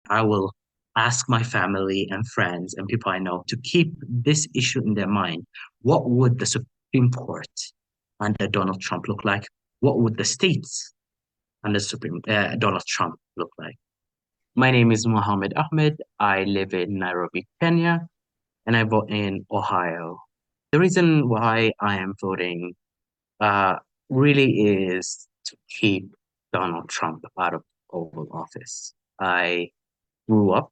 I will ask my family and friends and people I know to keep this issue in their mind. What would the Supreme Court under Donald Trump look like? What would the states under Supreme Donald Trump look like? My name is Mohamed Ahmed. I live in Nairobi, Kenya, and I vote in Ohio. The reason why I am voting uh, really is to keep Donald Trump out of Oval Office. I grew up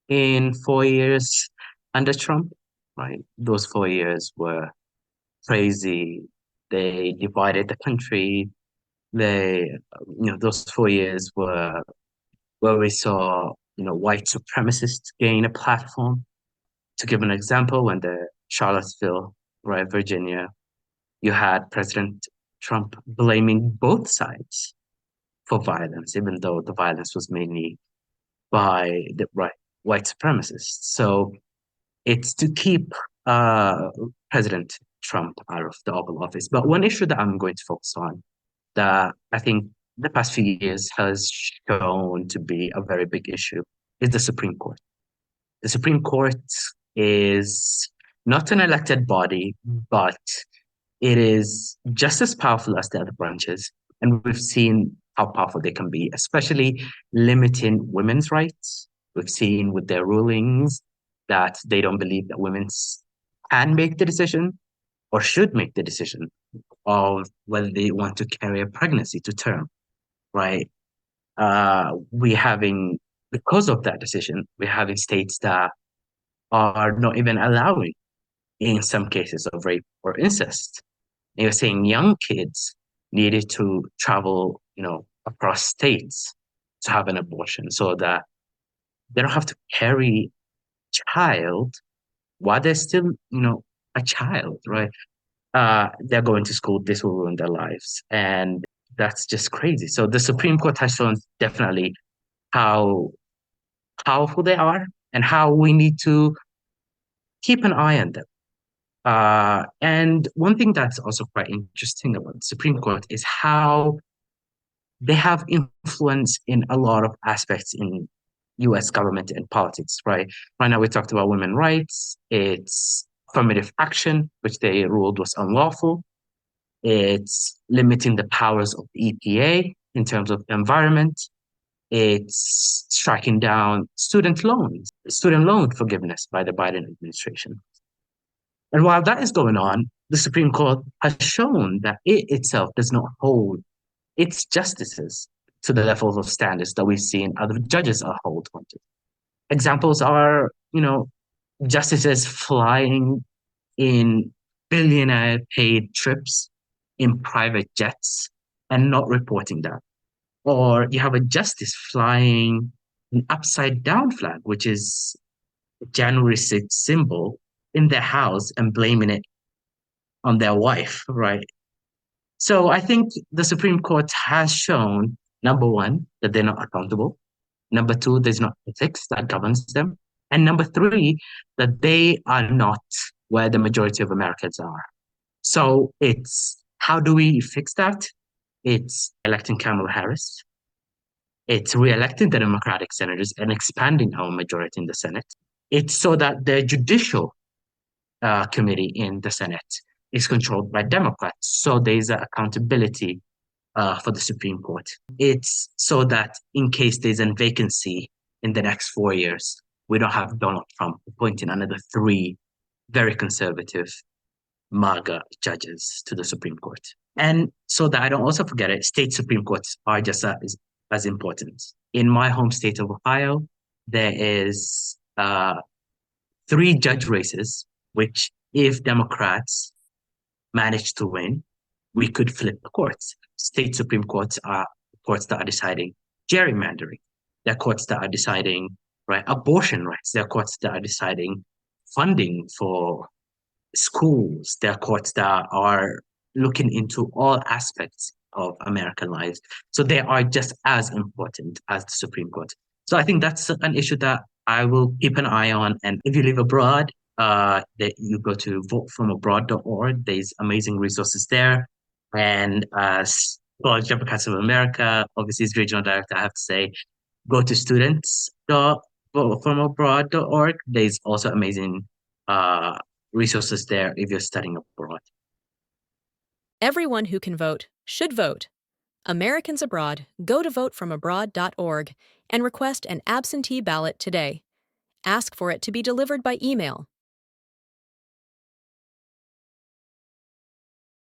in 4 years under Trump, right? Those 4 years were crazy. They divided the country. Those 4 years were where we saw, white supremacists gain a platform. To give an example, when the Charlottesville, right, Virginia, you had President Trump blaming both sides for violence, even though the violence was mainly by the white supremacists. So it's to keep uh, President Trump out of the Oval Office. But one issue that I'm going to focus on that I think the past few years has shown to be a very big issue is the Supreme Court. The Supreme Court is not an elected body, but it is just as powerful as the other branches. And we've seen how powerful they can be, especially limiting women's rights. We've seen with their rulings that they don't believe that women can make the decision or should make the decision of whether they want to carry a pregnancy to term, right? We having Because of that decision, we're having states that are not even allowing, in some cases, of rape or incest. You're saying young kids needed to travel, across states to have an abortion so that they don't have to carry child while they're still, a child, right? They're going to school, this will ruin their lives. And that's just crazy. So the Supreme Court has shown definitely how powerful they are and how we need to keep an eye on them. And one thing that's also quite interesting about the Supreme Court is how they have influence in a lot of aspects in US government and politics, right? Right now, we talked about women's rights. It's affirmative action, which they ruled was unlawful. It's limiting the powers of the EPA in terms of environment. It's striking down student loan forgiveness by the Biden administration. And while that is going on, the Supreme Court has shown that it itself does not hold its justices to the levels of standards that we've seen other judges are held to. Examples are, justices flying in billionaire paid trips in private jets and not reporting that. Or you have a justice flying an upside down flag, which is a January 6th symbol, in their house and blaming it on their wife, right? So I think the Supreme Court has shown, number one, that they're not accountable. Number two, there's not ethics that governs them. And number three, that they are not where the majority of Americans are. So it's how do we fix that? It's electing Kamala Harris. It's re-electing the Democratic senators and expanding our majority in the Senate. It's so that the judicial committee in the Senate is controlled by Democrats. So there's accountability for the Supreme Court. It's so that in case there's a vacancy in the next 4 years, we don't have Donald Trump appointing another three very conservative MAGA judges to the Supreme Court. And so that I don't also forget it, state Supreme Courts are just as important. In my home state of Ohio, there is three judge races, which if Democrats manage to win, we could flip the courts. State Supreme Courts are courts that are deciding gerrymandering. They're courts that are deciding abortion rights. They're courts that are deciding funding for schools. They're courts that are looking into all aspects of American lives. So they are just as important as the Supreme Court. So I think that's an issue that I will keep an eye on. And if you live abroad, that you go to votefromabroad.org. There's amazing resources there. And as College Advocates of America, overseas regional director, I have to say, go to students voteFromAbroad.org. There's also amazing uh, resources there if you're studying abroad. Everyone who can vote should vote. Americans abroad, go to votefromabroad.org and request an absentee ballot today. Ask for it to be delivered by email.